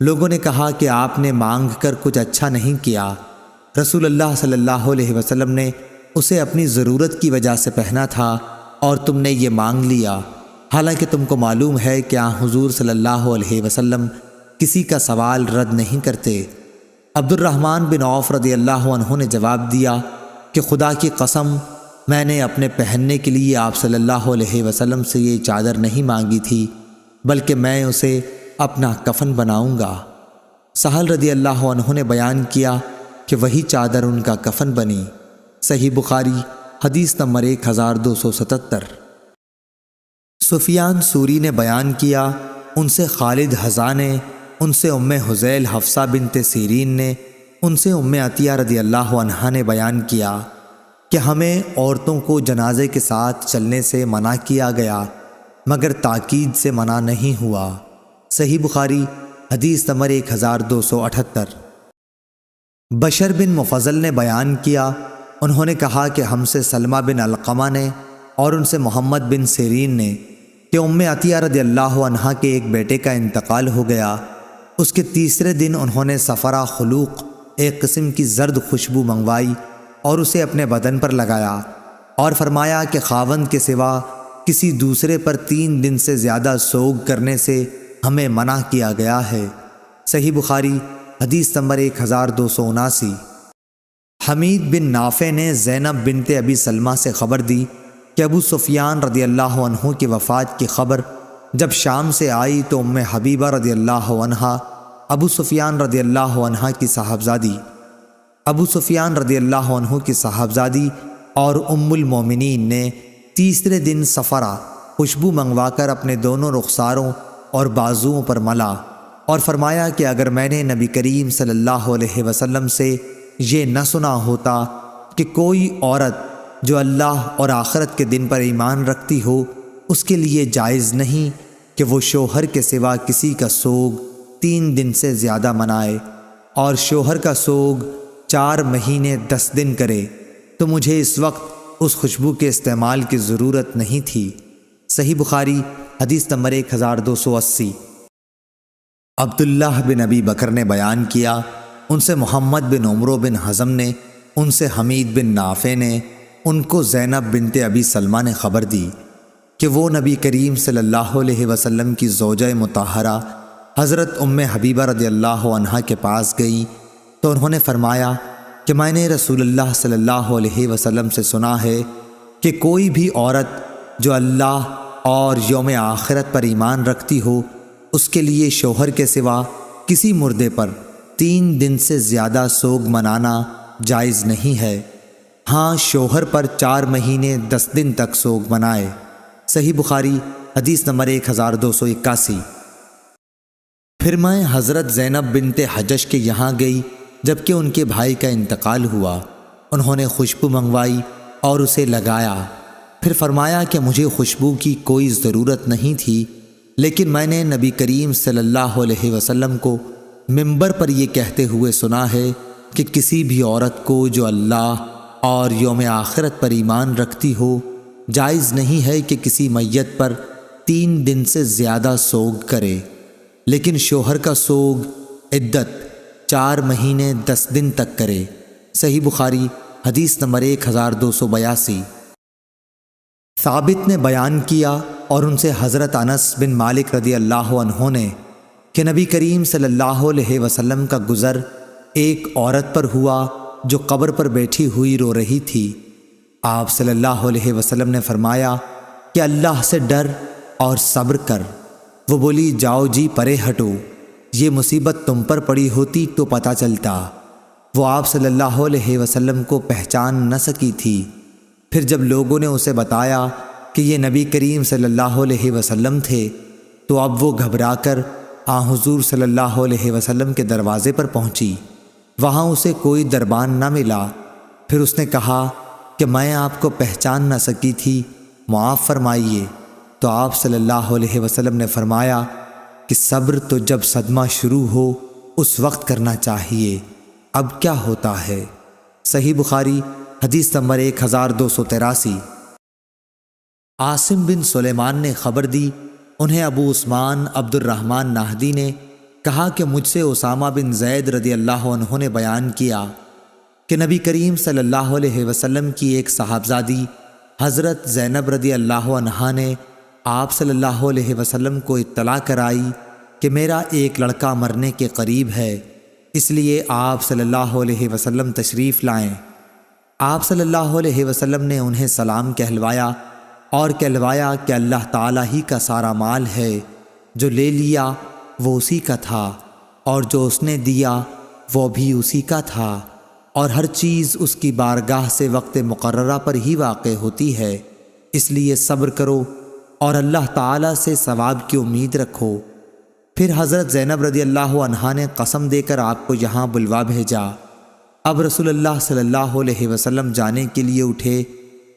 لوگوں نے کہا کہ آپ نے مانگ کر کچھ اچھا نہیں کیا، رسول اللہ صلی اللہ علیہ وسلم نے اسے اپنی ضرورت کی وجہ سے پہنا تھا اور تم نے یہ مانگ لیا، حالانکہ تم کو معلوم ہے کہ حضور صلی اللہ علیہ وسلم کسی کا سوال رد نہیں کرتے۔ عبد الرحمن بن عوف رضی اللہ عنہ نے جواب دیا کہ خدا کی قسم، میں نے اپنے پہننے کے لیے آپ صلی اللہ علیہ وسلم سے یہ چادر نہیں مانگی تھی، بلکہ میں اسے اپنا کفن بناؤں گا۔ سہل رضی اللہ عنہ نے بیان کیا کہ وہی چادر ان کا کفن بنی۔ صحیح بخاری حدیث نمبر 1277۔ سفیان ثوری نے بیان کیا، ان سے خالد حذا نے، ان سے ام حذیل حفصہ بنت سیرین نے، ان سے ام عطیہ رضی اللہ عنہا نے بیان کیا کہ ہمیں عورتوں کو جنازے کے ساتھ چلنے سے منع کیا گیا مگر تاکید سے منع نہیں ہوا۔ صحیح بخاری حدیث نمبر 1278۔ بشر بن مفضل نے بیان کیا، انہوں نے کہا کہ ہم سے سلمہ بن علقمہ نے اور ان سے محمد بن سیرین نے کہ ام عطیہ رضی اللہ عنہا کے ایک بیٹے کا انتقال ہو گیا۔ اس کے تیسرے دن انہوں نے صفرہ خلوق، ایک قسم کی زرد خوشبو منگوائی اور اسے اپنے بدن پر لگایا اور فرمایا کہ خاوند کے سوا کسی دوسرے پر 3 دن سے زیادہ سوگ کرنے سے ہمیں منع کیا گیا ہے۔ صحیح بخاری حدیث نمبر 1279۔ حمید بن نافع نے زینب بنت ابی سلمہ سے خبر دی کہ ابو سفیان رضی اللہ عنہ کی وفات کی خبر جب شام سے آئی تو ام حبیبہ رضی اللہ عنہا ابو سفیان رضی اللہ عنہ کی صاحبزادی اور ام المومنین نے تیسرے دن صفرہ خوشبو منگوا کر اپنے دونوں رخساروں اور بازوؤں پر ملا اور فرمایا کہ اگر میں نے نبی کریم صلی اللہ علیہ وسلم سے یہ نہ سنا ہوتا کہ کوئی عورت جو اللہ اور آخرت کے دن پر ایمان رکھتی ہو اس کے لیے جائز نہیں کہ وہ شوہر کے سوا کسی کا سوگ 3 دن سے زیادہ منائے اور شوہر کا سوگ 4 مہینے 10 دن کرے، تو مجھے اس وقت اس خوشبو کے استعمال کی ضرورت نہیں تھی۔ صحیح بخاری حدیث نمبر 1280۔ عبداللہ بن ابی بکر نے بیان کیا، ان سے محمد بن عمرو بن حزم نے، ان سے حمید بن نافع نے، ان کو زینب بنت ابی سلمہ نے خبر دی کہ وہ نبی کریم صلی اللہ علیہ وسلم کی زوجہ مطہرہ حضرت ام حبیبہ رضی اللہ عنہا کے پاس گئی تو انہوں نے فرمایا کہ میں نے رسول اللہ صلی اللہ علیہ وسلم سے سنا ہے کہ کوئی بھی عورت جو اللہ اور یوم آخرت پر ایمان رکھتی ہو اس کے لیے شوہر کے سوا کسی مردے پر 3 دن سے زیادہ سوگ منانا جائز نہیں ہے، ہاں شوہر پر 4 مہینے 10 دن تک سوگ منائے۔ صحیح بخاری حدیث نمبر 1281۔ پھر میں حضرت زینب بنت حجش کے یہاں گئی جبکہ ان کے بھائی کا انتقال ہوا۔ انہوں نے خوشبو منگوائی اور اسے لگایا، پھر فرمایا کہ مجھے خوشبو کی کوئی ضرورت نہیں تھی، لیکن میں نے نبی کریم صلی اللہ علیہ وسلم کو منبر پر یہ کہتے ہوئے سنا ہے کہ کسی بھی عورت کو جو اللہ اور یوم آخرت پر ایمان رکھتی ہو، جائز نہیں ہے کہ کسی میت پر 3 دن سے زیادہ سوگ کرے، لیکن شوہر کا سوگ عدت 4 مہینے 10 دن تک کرے۔ صحیح بخاری حدیث نمبر 1282۔ ثابت نے بیان کیا اور ان سے حضرت انس بن مالک رضی اللہ عنہ نے کہ نبی کریم صلی اللہ علیہ وسلم کا گزر ایک عورت پر ہوا جو قبر پر بیٹھی ہوئی رو رہی تھی۔ آپ صلی اللہ علیہ وسلم نے فرمایا کہ اللہ سے ڈر اور صبر کر۔ وہ بولی، جاؤ جی پرے ہٹو، یہ مصیبت تم پر پڑی ہوتی تو پتہ چلتا۔ وہ آپ صلی اللہ علیہ وسلم کو پہچان نہ سکی تھی۔ پھر جب لوگوں نے اسے بتایا کہ یہ نبی کریم صلی اللہ علیہ وسلم تھے تو اب وہ گھبرا کر حضور صلی اللہ علیہ وسلم کے دروازے پر پہنچی۔ وہاں اسے کوئی دربان نہ ملا۔ پھر اس نے کہا کہ میں آپ کو پہچان نہ سکی تھی، معاف فرمائیے۔ تو آپ صلی اللہ علیہ وسلم نے فرمایا کہ صبر تو جب صدمہ شروع ہو اس وقت کرنا چاہیے، اب کیا ہوتا ہے؟ صحیح بخاری حدیث نمبر 1283۔ عاصم بن سلیمان نے خبر دی، انہیں ابو عثمان عبد الرحمن نہدی نے کہا کہ مجھ سے اسامہ بن زید رضی اللہ عنہ نے بیان کیا کہ نبی کریم صلی اللہ علیہ وسلم کی ایک صاحبزادی حضرت زینب رضی اللہ عنہا نے آپ صلی اللہ علیہ وسلم کو اطلاع کرائی کہ میرا ایک لڑکا مرنے کے قریب ہے، اس لیے آپ صلی اللہ علیہ وسلم تشریف لائیں۔ آپ صلی اللہ علیہ وسلم نے انہیں سلام کہلوایا اور کہلوایا کہ اللہ تعالیٰ ہی کا سارا مال ہے، جو لے لیا وہ اسی کا تھا اور جو اس نے دیا وہ بھی اسی کا تھا، اور ہر چیز اس کی بارگاہ سے وقت مقررہ پر ہی واقع ہوتی ہے، اس لیے صبر کرو اور اللہ تعالیٰ سے ثواب کی امید رکھو۔ پھر حضرت زینب رضی اللہ عنہا نے قسم دے کر آپ کو یہاں بلوا بھیجا۔ اب رسول اللہ صلی اللہ علیہ وسلم جانے کے لیے اٹھے۔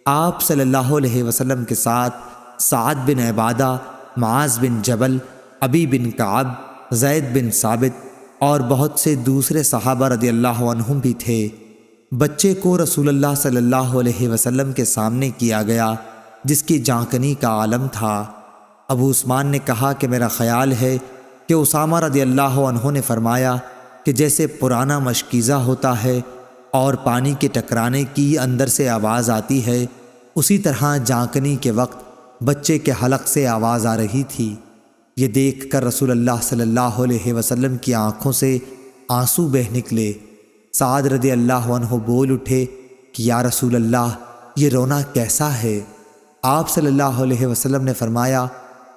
آپ صلی اللہ علیہ وسلم کے ساتھ سعد بن عبادہ، معاذ بن جبل، ابی بن کعب، زید بن ثابت اور بہت سے دوسرے صحابہ رضی اللہ عنہم بھی تھے۔ بچے کو رسول اللہ صلی اللہ علیہ وسلم کے سامنے کیا گیا جس کی جانکنی کا عالم تھا۔ ابو عثمان نے کہا کہ میرا خیال ہے کہ اسامہ رضی اللہ عنہ نے فرمایا کہ جیسے پرانا مشکیزہ ہوتا ہے اور پانی کے ٹکرانے کی اندر سے آواز آتی ہے، اسی طرح جانکنی کے وقت بچے کے حلق سے آواز آ رہی تھی۔ یہ دیکھ کر رسول اللہ صلی اللہ علیہ وسلم کی آنکھوں سے آنسو بہہ نکلے۔ سعد رضی اللہ عنہ بول اٹھے کہ یا رسول اللہ، یہ رونا کیسا ہے؟ آپ صلی اللہ علیہ وسلم نے فرمایا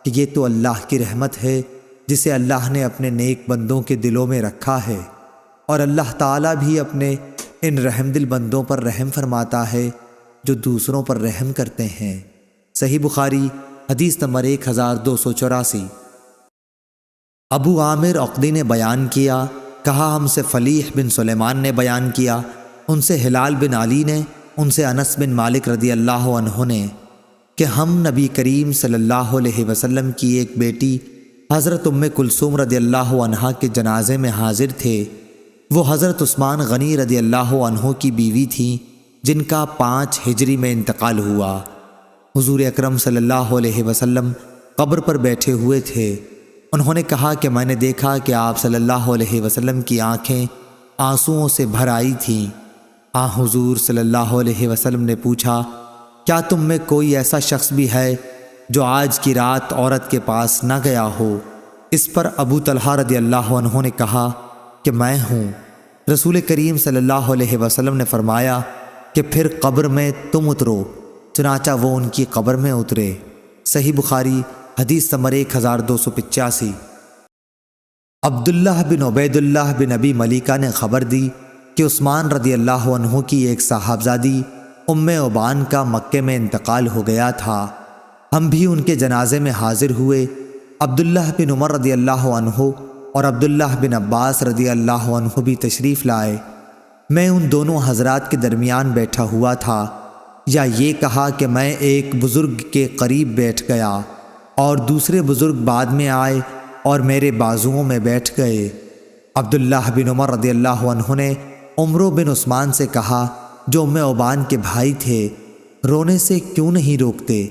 کہ یہ تو اللہ کی رحمت ہے جسے اللہ نے اپنے نیک بندوں کے دلوں میں رکھا ہے، اور اللہ تعالیٰ بھی اپنے ان رحم دل بندوں پر رحم فرماتا ہے جو دوسروں پر رحم کرتے ہیں۔ صحیح بخاری حدیث نمبر 1284۔ ابو عامر عقدی نے بیان کیا، کہا ہم سے فلیح بن سلیمان نے بیان کیا، ان سے ہلال بن علی نے، ان سے انس بن مالک رضی اللہ عنہ نے کہ ہم نبی کریم صلی اللہ علیہ وسلم کی ایک بیٹی حضرت ام کلثوم رضی اللہ عنہا کے جنازے میں حاضر تھے۔ وہ حضرت عثمان غنی رضی اللہ عنہ کی بیوی تھیں جن کا 5 ہجری میں انتقال ہوا۔ حضور اکرم صلی اللہ علیہ وسلم قبر پر بیٹھے ہوئے تھے۔ انہوں نے کہا کہ میں نے دیکھا کہ آپ صلی اللہ علیہ وسلم کی آنکھیں آنسوؤں سے بھر آئی تھیں۔ حضور صلی اللہ علیہ وسلم نے پوچھا، کیا تم میں کوئی ایسا شخص بھی ہے جو آج کی رات عورت کے پاس نہ گیا ہو؟ اس پر ابو طلحہ رضی اللہ عنہ نے کہا کہ میں ہوں۔ رسول کریم صلی اللہ علیہ وسلم نے فرمایا کہ پھر قبر میں تم اترو، چنانچہ وہ ان کی قبر میں اترے۔ صحیح بخاری حدیث نمبر 1285۔ عبداللہ بن عبید اللہ بن ابی ملیکہ نے خبر دی کہ عثمان رضی اللہ عنہ کی ایک صاحبزادی ام عبان کا مکے میں انتقال ہو گیا تھا۔ ہم بھی ان کے جنازے میں حاضر ہوئے۔ عبداللہ بن عمر رضی اللہ عنہ اور عبداللہ بن عباس رضی اللہ عنہ بھی تشریف لائے۔ میں ان دونوں حضرات کے درمیان بیٹھا ہوا تھا، یا یہ کہا کہ میں ایک بزرگ کے قریب بیٹھ گیا اور دوسرے بزرگ بعد میں آئے اور میرے بازوؤں میں بیٹھ گئے۔ عبداللہ بن عمر رضی اللہ عنہ نے عمرو بن عثمان سے کہا، جو ام عبان کے بھائی تھے، رونے سے کیوں نہیں روکتے؟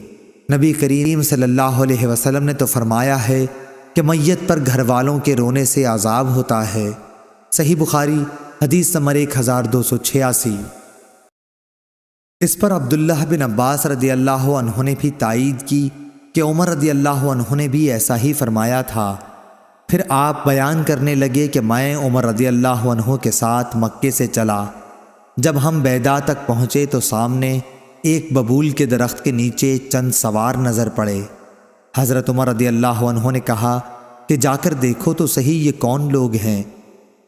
نبی کریم صلی اللہ علیہ وسلم نے تو فرمایا ہے کہ میت پر گھر والوں کے رونے سے عذاب ہوتا ہے۔ صحیح بخاری حدیث نمبر 1286۔ اس پر عبداللہ بن عباس رضی اللہ عنہ نے بھی تائید کی کہ عمر رضی اللہ عنہ نے بھی ایسا ہی فرمایا تھا۔ پھر آپ بیان کرنے لگے کہ میں عمر رضی اللہ عنہ کے ساتھ مکے سے چلا۔ جب ہم بیدا تک پہنچے تو سامنے ایک ببول کے درخت کے نیچے چند سوار نظر پڑے۔ حضرت عمر رضی اللہ عنہ نے کہا کہ جا کر دیکھو تو صحیح یہ کون لوگ ہیں؟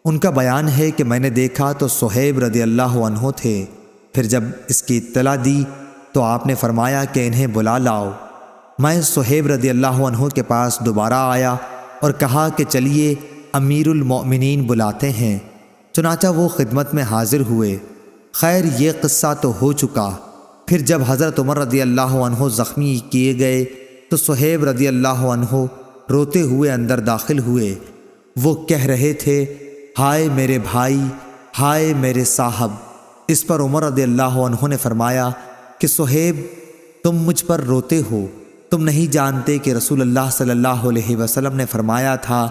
ان کا بیان ہے کہ میں نے دیکھا تو صہیب رضی اللہ عنہ تھے۔ پھر جب اس کی اطلاع دی تو آپ نے فرمایا کہ انہیں بلا لاؤ۔ میں صہیب رضی اللہ عنہ کے پاس دوبارہ آیا اور کہا کہ چلیے امیر المؤمنین بلاتے ہیں۔ چنانچہ وہ خدمت میں حاضر ہوئے۔ خیر یہ قصہ تو ہو چکا۔ پھر جب حضرت عمر رضی اللہ عنہ زخمی کیے گئے تو صہیب رضی اللہ عنہ روتے ہوئے اندر داخل ہوئے۔ وہ کہہ رہے تھے، ہائے میرے بھائی، ہائے میرے صاحب۔ اس پر عمر رضی اللہ عنہ نے فرمایا کہ صہیب، تم مجھ پر روتے ہو، تم نہیں جانتے کہ رسول اللہ صلی اللہ علیہ وسلم نے فرمایا تھا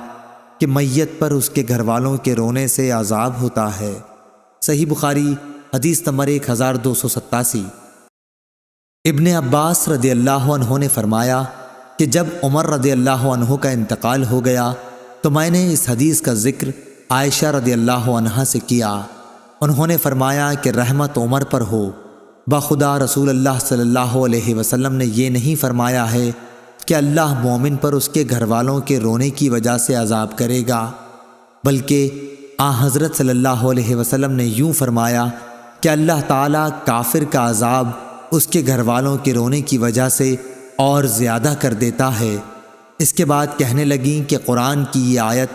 کہ میت پر اس کے گھر والوں کے رونے سے عذاب ہوتا ہے۔ صحیح بخاری حدیث نمبر 1287۔ ابن عباس رضی اللہ عنہ نے فرمایا کہ جب عمر رضی اللہ عنہ کا انتقال ہو گیا تو میں نے اس حدیث کا ذکر عائشہ رضی اللہ عنہا سے کیا۔ انہوں نے فرمایا کہ رحمت عمر پر ہو، بخدا رسول اللہ صلی اللہ علیہ وسلم نے یہ نہیں فرمایا ہے کہ اللہ مومن پر اس کے گھر والوں کے رونے کی وجہ سے عذاب کرے گا، بلکہ حضرت صلی اللہ علیہ وسلم نے یوں فرمایا کہ اللہ تعالیٰ کافر کا عذاب اس کے گھر والوں کے رونے کی وجہ سے اور زیادہ کر دیتا ہے۔ اس کے بعد کہنے لگیں کہ قرآن کی یہ آیت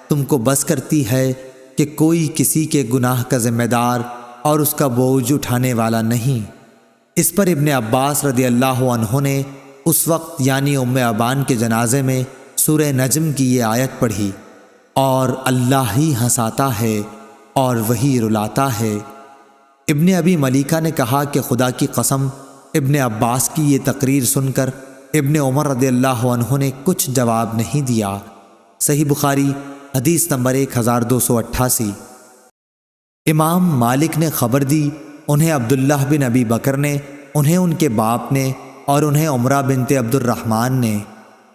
تم کو بس کرتی ہے کہ کوئی کسی کے گناہ کا ذمہ دار اور اس کا بوجھ اٹھانے والا نہیں۔ اس پر ابن عباس رضی اللہ عنہ نے اس وقت یعنی ام عبان کے جنازے میں سورہ نجم کی یہ آیت پڑھی، اور اللہ ہی ہنساتا ہے اور وہی رلاتا ہے۔ ابن ابی ملیکہ نے کہا کہ خدا کی قسم، ابن عباس کی یہ تقریر سن کر ابن عمر رضی اللہ عنہ نے کچھ جواب نہیں دیا۔ صحیح بخاری حدیث نمبر 1288۔ امام مالک نے خبر دی، انہیں عبداللہ بن ابی بکر نے، انہیں ان کے باپ نے، اور انہیں عمرہ بنت عبد الرحمن نے۔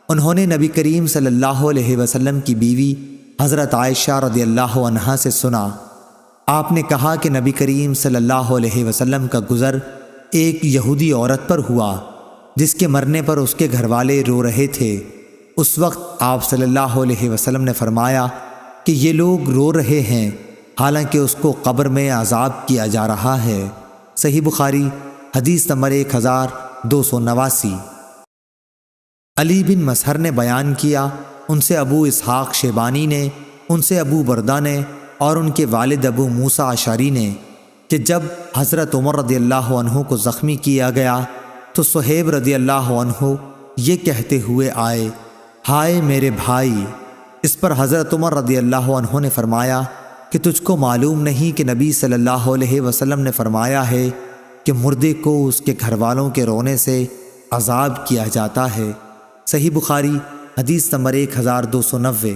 انہوں نے نبی کریم صلی اللہ علیہ وسلم کی بیوی حضرت عائشہ رضی اللہ عنہا سے سنا۔ آپ نے کہا کہ نبی کریم صلی اللہ علیہ وسلم کا گزر ایک یہودی عورت پر ہوا جس کے مرنے پر اس کے گھر والے رو رہے تھے۔ اس وقت آپ صلی اللہ علیہ وسلم نے فرمایا کہ یہ لوگ رو رہے ہیں حالانکہ اس کو قبر میں عذاب کیا جا رہا ہے۔ صحیح بخاری حدیث نمبر 1289۔ علی بن مسہر نے بیان کیا، ان سے ابو اسحاق شیبانی نے، ان سے ابو بردہ نے اور ان کے والد ابو موسیٰ اشعری نے کہ جب حضرت عمر رضی اللہ عنہ کو زخمی کیا گیا تو صہیب رضی اللہ عنہ یہ کہتے ہوئے آئے، ہائے میرے بھائی۔ اس پر حضرت عمر رضی اللہ عنہ نے فرمایا کہ تجھ کو معلوم نہیں کہ نبی صلی اللہ علیہ وسلم نے فرمایا ہے کہ مردے کو اس کے گھر والوں کے رونے سے عذاب کیا جاتا ہے۔ صحیح بخاری حدیث نمبر 1290۔